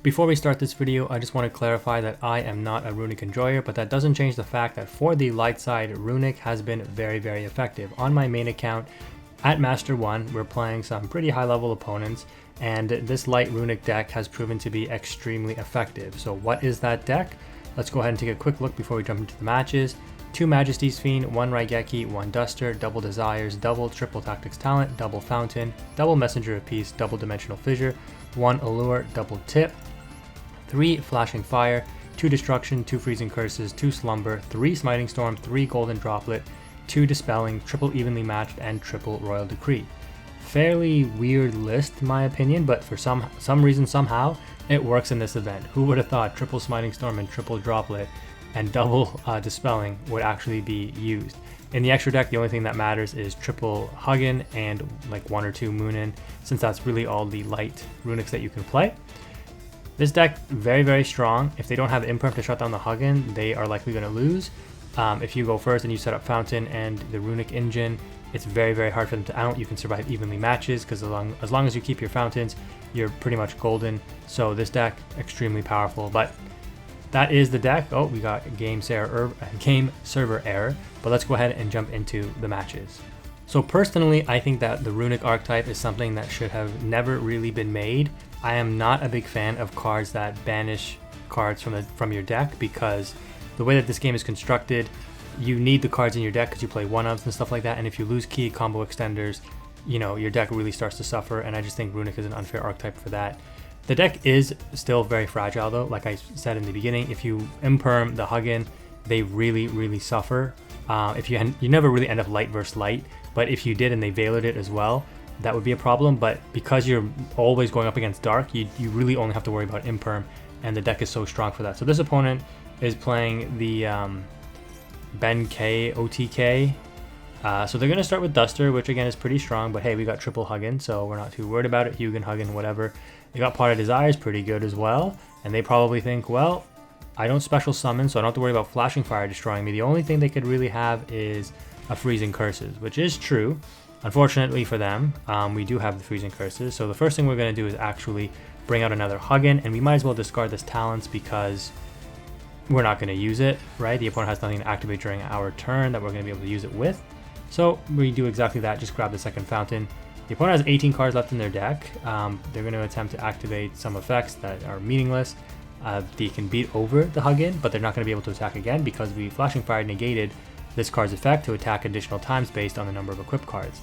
Before we start this video, I just want to clarify that I am not a RUNICK enjoyer, but that doesn't change the fact that for the light side, RUNICK has been very effective. On my main account at Master 1, we're playing some pretty high level opponents, and this light RUNICK deck has proven to be extremely effective. So what is that deck? Let's go ahead and take a quick look before we jump into the matches. 2 Majesty's Fiend, 1 Raigeki, 1 Duster, double Desires, double Triple Tactics Talent, double Fountain, double Messenger of Peace, double Dimensional Fissure, 1 Allure, double Tip, 3 Flashing Fire, 2 Destruction, 2 Freezing Curses, 2 Slumber, 3 Smiting Storm, 3 Golden Droplet, 2 Dispelling, triple Evenly Matched, and triple Royal Decree. Fairly weird list in my opinion, but for some reason, somehow, it works in this event. Who would have thought triple Smiting Storm and triple Droplet and double Dispelling would actually be used? In the extra deck, the only thing that matters is triple Hugin and like 1 or 2 Moonin, since that's really all the light Runicks that you can play. This deck, very strong. If they don't have Imperm to shut down the Hugin, they are likely going to lose. If you go first and you set up Fountain and the RUNICK engine, it's very hard for them to out. You can survive evenly matches because as long as you keep your Fountains, you're pretty much golden. So this deck, extremely powerful. But that is the deck. Oh, we got a game server error. But let's go ahead and jump into the matches. So personally, I think that the RUNICK archetype is something that should have never really been made. I am not a big fan of cards that banish cards from your deck, because the way that this game is constructed, you need the cards in your deck because you play one-ofs and stuff like that, and if you lose key combo extenders, you know, your deck really starts to suffer, and I just think RUNICK is an unfair archetype for that. The deck is still very fragile though, like I said in the beginning. If you imperm the Hugin, they really suffer. If you never really end up light versus light, but if you did and they veilered it as well, that would be a problem. But because you're always going up against dark, you really only have to worry about imperm, and the deck is so strong for that. So this opponent is playing the Ben K OTK. So they're going to start with Duster, which again is pretty strong, but hey, we got triple Hugin, so we're not too worried about it. Hugin, Hugin, whatever. They got Pot of Desires, pretty good as well, and they probably think, well, I don't special summon, so I don't have to worry about Flashing Fire destroying me. The only thing they could really have is a Freezing Curses, which is true. Unfortunately for them, we do have the Freezing Curses, so the first thing we're going to do is actually bring out another Hugin, and we might as well discard this Talents because we're not going to use it, right? The opponent has nothing to activate during our turn that we're going to be able to use it with. So we do exactly that, just grab the second Fountain. The opponent has 18 cards left in their deck. They're going to attempt to activate some effects that are meaningless. They can beat over the Hugin, but they're not going to be able to attack again because we Flashing Fire negated this card's effect to attack additional times based on the number of equipped cards.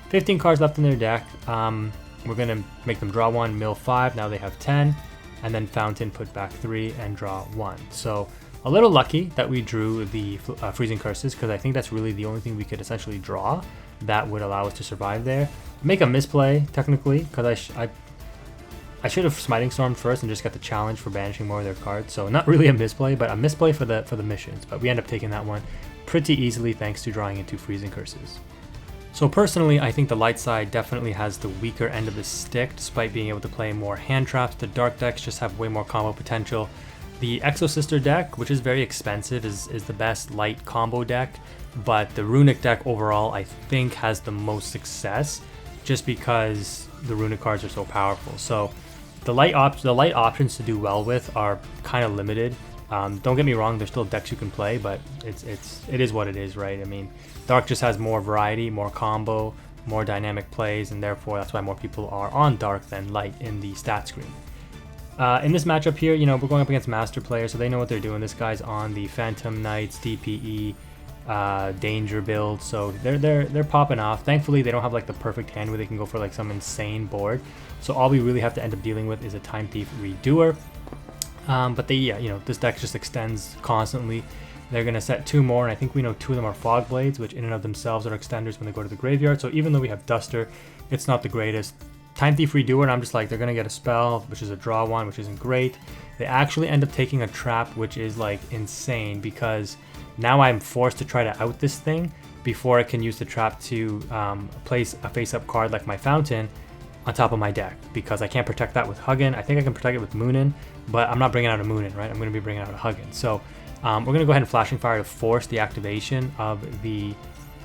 15 cards left in their deck. We're going to make them draw 1, mill 5. Now they have 10. And then Fountain, put back 3, and draw 1. So a little lucky that we drew the Freezing Curses, because I think that's really the only thing we could essentially draw that would allow us to survive there. Make a misplay, technically, because I should have Smiting Stormed first and just got the challenge for banishing more of their cards. So not really a misplay, but a misplay for the missions. But we end up taking that one pretty easily thanks to drawing into Freezing Curses. So personally, I think the light side definitely has the weaker end of the stick, despite being able to play more hand traps. The dark decks just have way more combo potential. The Exosister deck, which is very expensive, is the best light combo deck, but the RUNICK deck overall, I think, has the most success, just because the RUNICK cards are so powerful. So the light options to do well with are kind of limited. Don't get me wrong, there's still decks you can play, but it is what it is, right? I mean, Dark just has more variety, more combo, more dynamic plays, and therefore that's why more people are on Dark than Light in the stat screen. In this matchup here, you know, we're going up against Master players, so they know what they're doing. This guy's on the Phantom Knights, DPE, Danger build, so they're popping off. Thankfully, they don't have like the perfect hand where they can go for like some insane board. So all we really have to end up dealing with is a Time Thief Redoer. But this deck just extends constantly. They're going to set 2 more, and I think we know 2 of them are Fog Blades, which in and of themselves are extenders when they go to the graveyard. So even though we have Duster, it's not the greatest. Time Thief Redoer, and I'm just like, they're going to get a spell, which is a draw 1, which isn't great. They actually end up taking a trap, which is like insane, because now I'm forced to try to out this thing before I can use the trap to place a face-up card like my Fountain on top of my deck, because I can't protect that with Hugin. I think I can protect it with Moonin, but I'm not bringing out a Moonin, right? I'm going to be bringing out a Hugin. So we're going to go ahead and Flashing Fire to force the activation of the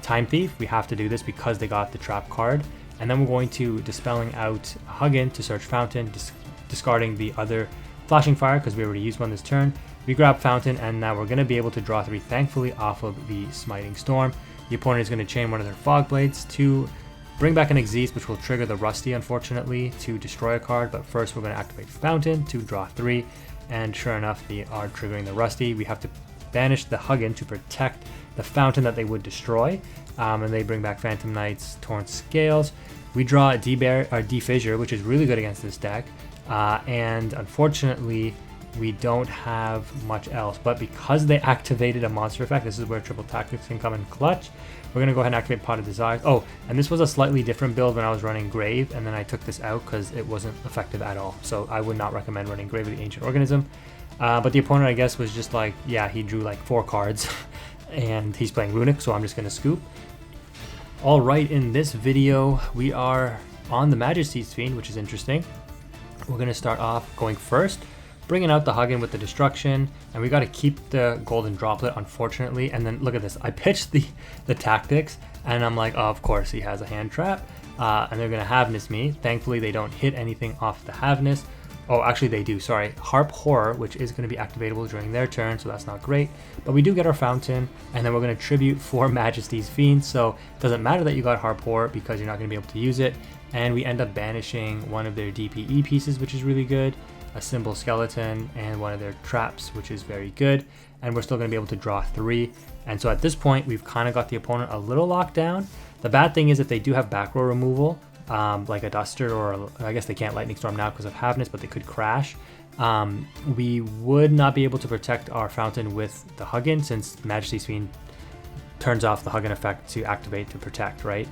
Time Thief. We have to do this because they got the trap card. And then we're going to Dispelling out Hugin to search Fountain, discarding the other Flashing Fire because we already used one this turn. We grab Fountain, and now we're going to be able to draw 3, thankfully, off of the Smiting Storm. The opponent is going to chain one of their Fog Blades to bring back an Exeast, which will trigger the Rusty, unfortunately, to destroy a card. But first, we're going to activate Fountain to draw 3. And sure enough, they are triggering the Rusty. We have to banish the Huggin to protect the Fountain that they would destroy. And they bring back Phantom Knights, Torn Scales. We draw Defissure, which is really good against this deck. And unfortunately, we don't have much else. But because they activated a monster effect, this is where Triple Tactics can come in clutch. We're going to go ahead and activate Pot of Desires. Oh, and this was a slightly different build when I was running Grave, and then I took this out because it wasn't effective at all. So I would not recommend running Grave of the Ancient Organism. But the opponent, I guess, was just like, yeah, he drew like 4 cards, and he's playing Runick, so I'm just going to scoop. All right, in this video, we are on the Majesty's Fiend, which is interesting. We're going to start off going first, bringing out the Huggin with the Destruction, and we got to keep the Golden Droplet, unfortunately. And then look at this, I pitched the tactics, and I'm like, oh, of course he has a hand trap, and they're going to Havness me. Thankfully, they don't hit anything off the Havness. Oh, actually they do, sorry. Harp Horror, which is going to be activatable during their turn, so that's not great. But we do get our Fountain, and then we're going to tribute 4 Majesty's Fiend, so it doesn't matter that you got Harp Horror because you're not going to be able to use it. And we end up banishing one of their DPE pieces, which is really good, a Symbol Skeleton, and one of their traps, which is very good. And we're still going to be able to draw 3. And so at this point, we've kind of got the opponent a little locked down. The bad thing is that they do have back row removal, like a Duster, or I guess they can't Lightning Storm now because of Havness, but they could Crash. We would not be able to protect our Fountain with the Huggin, since Majesty's Fiend turns off the Huggin effect to activate to protect, right?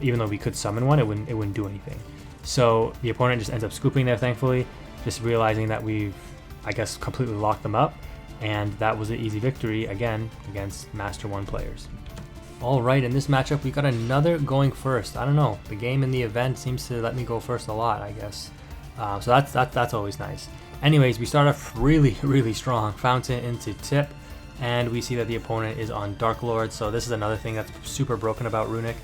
Even though we could summon one, it wouldn't do anything. So the opponent just ends up scooping there, thankfully, just realizing that we've, I guess, completely locked them up, and that was an easy victory, again, against Master 1 players. Alright, in this matchup, we got another going first. I don't know, the game in the event seems to let me go first a lot, I guess. So that's always nice. Anyways, we start off really, really strong. Fountain into tip, and we see that the opponent is on Dark Lord, so this is another thing that's super broken about Runick,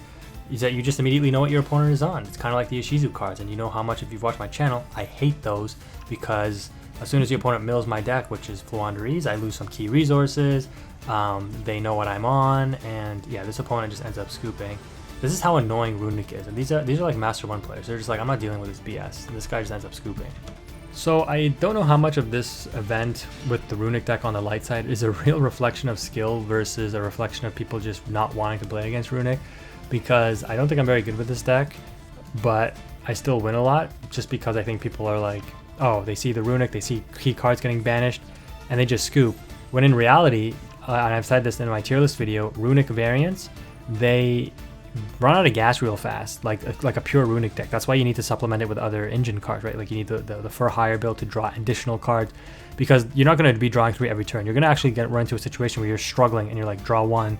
is that you just immediately know what your opponent is on. It's kind of like the Ishizu cards, and you know how much, if you've watched my channel, I hate those, because as soon as the opponent mills my deck, which is Floowandereeze, I lose some key resources. They know what I'm on, and yeah, this opponent just ends up scooping. This is how annoying Runick is, and these are like Master 1 players. They're just like, I'm not dealing with this BS, and this guy just ends up scooping. So I don't know how much of this event with the Runick deck on the light side is a real reflection of skill versus a reflection of people just not wanting to play against Runick, because I don't think I'm very good with this deck, but I still win a lot just because I think people are like, oh, they see the Runick, they see key cards getting banished, and they just scoop. When in reality, and I've said this in my tier list video, Runick variants, they run out of gas real fast, like a pure Runick deck. That's why you need to supplement it with other engine cards, right? Like you need the For Hire build to draw additional cards, because you're not going to be drawing 3 every turn. You're going to actually run into a situation where you're struggling and you're like, draw 1,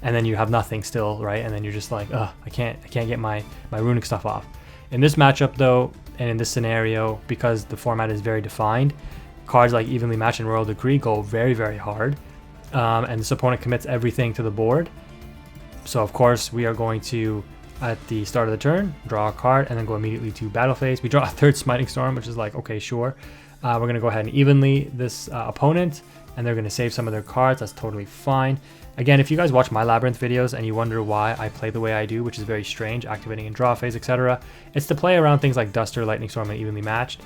and then you have nothing still, right? And then you're just like, ugh, I can't get my Runick stuff off. In this matchup though, and in this scenario, because the format is very defined, cards like Evenly Matched and Royal Decree go very, very hard, and this opponent commits everything to the board. So of course we are going to, at the start of the turn, draw a card and then go immediately to battle phase. We draw a 3rd Smiting Storm, which is like, okay, sure. We're going to go ahead and evenly this opponent, and they're going to save some of their cards. That's totally fine. Again, if you guys watch my Labyrinth videos and you wonder why I play the way I do, which is very strange, activating in draw phase, etc., it's to play around things like Duster, Lightning Storm, and Evenly Matched.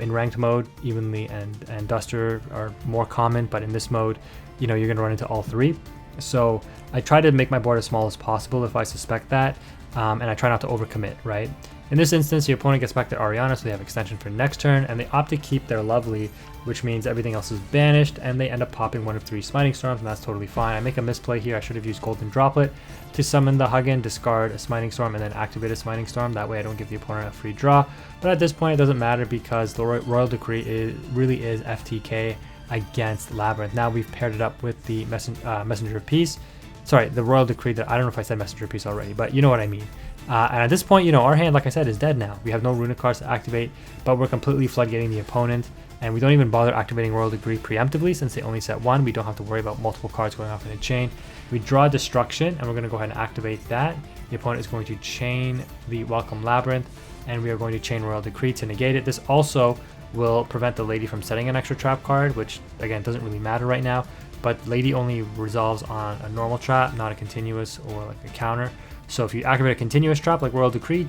In ranked mode, Evenly and Duster are more common, but in this mode, you know, you're going to run into all 3. So I try to make my board as small as possible if I suspect that, and I try not to overcommit, right? In this instance, the opponent gets back to Ariana, so they have extension for next turn, and they opt to keep their Lovely, which means everything else is banished, and they end up popping 1 of 3 Smiting Storms, and that's totally fine. I make a misplay here. I should have used Golden Droplet to summon the Huggin, discard a Smiting Storm, and then activate a Smiting Storm. That way I don't give the opponent a free draw. But at this point, it doesn't matter because the Royal Decree really is FTK against Labyrinth. Now we've paired it up with the Messenger of Peace. Sorry, the Royal Decree, that I don't know if I said Messenger of Peace already, but you know what I mean. And at this point, you know, our hand, like I said, is dead now. We have no Runick cards to activate, but we're completely floodgating the opponent, and we don't even bother activating Royal Decree preemptively since they only set 1. We don't have to worry about multiple cards going off in a chain. We draw Destruction, and we're going to go ahead and activate that. The opponent is going to chain the Welcome Labyrinth, and we are going to chain Royal Decree to negate it. This also will prevent the lady from setting an extra trap card, which again doesn't really matter right now, but lady only resolves on a normal trap, not a continuous or like a counter. So if you activate a continuous trap like Royal Decree,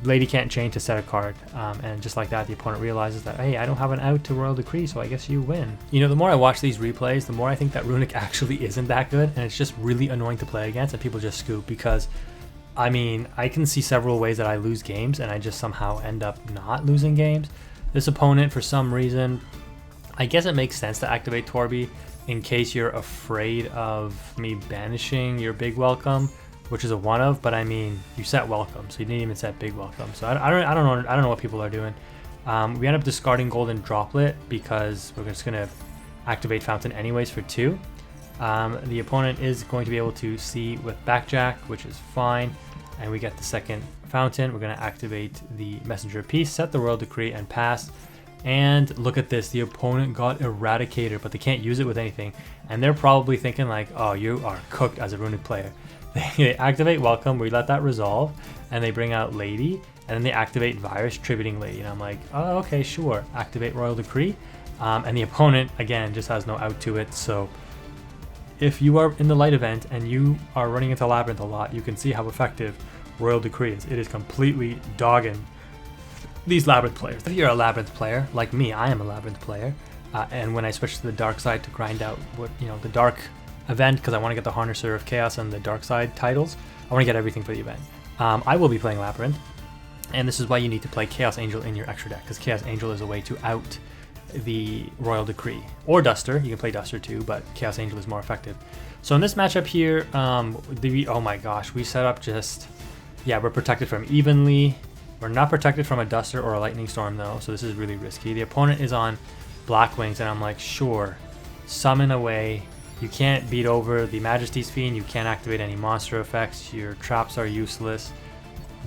lady can't chain to set a card, and just like that the opponent realizes that, hey, I don't have an out to Royal Decree, so I guess you win. You know, the more I watch these replays, the more I think that Runick actually isn't that good, and it's just really annoying to play against, and people just scoop because, I mean, I can see several ways that I lose games and I just somehow end up not losing games. This opponent, for some reason, I guess it makes sense to activate Torby in case you're afraid of me banishing your big welcome, which is a one of, but I mean, you set welcome, so you didn't even set big welcome. So I don't know what people are doing. We end up discarding golden droplet because we're just gonna activate fountain anyways for 2. The opponent is going to be able to see with backjack, which is fine, and we get the second fountain. We're gonna activate the messenger of peace, set the royal decree, and pass. And look at this, the opponent got Eradicator, but they can't use it with anything, and they're probably thinking like, oh, you are cooked as a Runick player. They activate welcome, we let that resolve, and they bring out lady, and then they activate virus, tributing lady, and I'm like, oh, okay, sure, activate royal decree. And the opponent again just has no out to it. So if you are in the light event and you are running into labyrinth a lot, you can see how effective royal decree is. It is completely dogging these labyrinth players. If you're a labyrinth player like me, I am a labyrinth player, and when I switch to the dark side to grind out what, you know, the dark event, because I want to get the Harnesser of Chaos and the Dark Side titles. I want to get everything for the event. I will be playing Labyrinth, and this is why you need to play Chaos Angel in your extra deck, because Chaos Angel is a way to out the Royal Decree. Or Duster, you can play Duster too, but Chaos Angel is more effective. So in this matchup here, oh my gosh, we set up just, yeah, we're protected from evenly. We're not protected from a Duster or a Lightning Storm though, so this is really risky. The opponent is on Black Wings, and I'm like, sure, summon away. You can't beat over the Majesty's Fiend, you can't activate any monster effects, your traps are useless.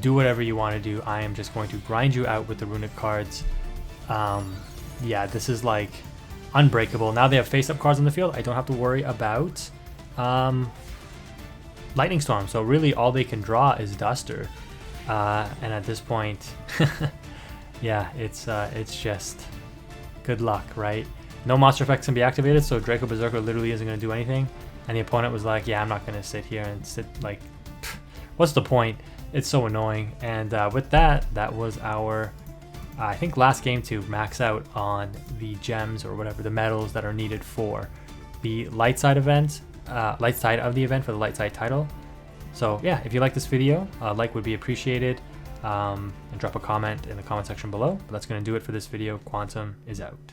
Do whatever you want to do. I am just going to grind you out with the Runick cards. Yeah, this is like unbreakable. Now they have face-up cards on the field. I don't have to worry about Lightning Storm. So really all they can draw is Duster. And at this point, yeah, it's just good luck, right? No monster effects can be activated, so Draco Berserker literally isn't going to do anything. And the opponent was like, yeah, I'm not going to sit here and sit, like, what's the point? It's so annoying. And with that, that was our, I think, last game to max out on the gems or whatever, the medals that are needed for the light side event, light side of the event for the light side title. So yeah, if you like this video, a like would be appreciated, and drop a comment in the comment section below. But that's going to do it for this video. Quantum is out.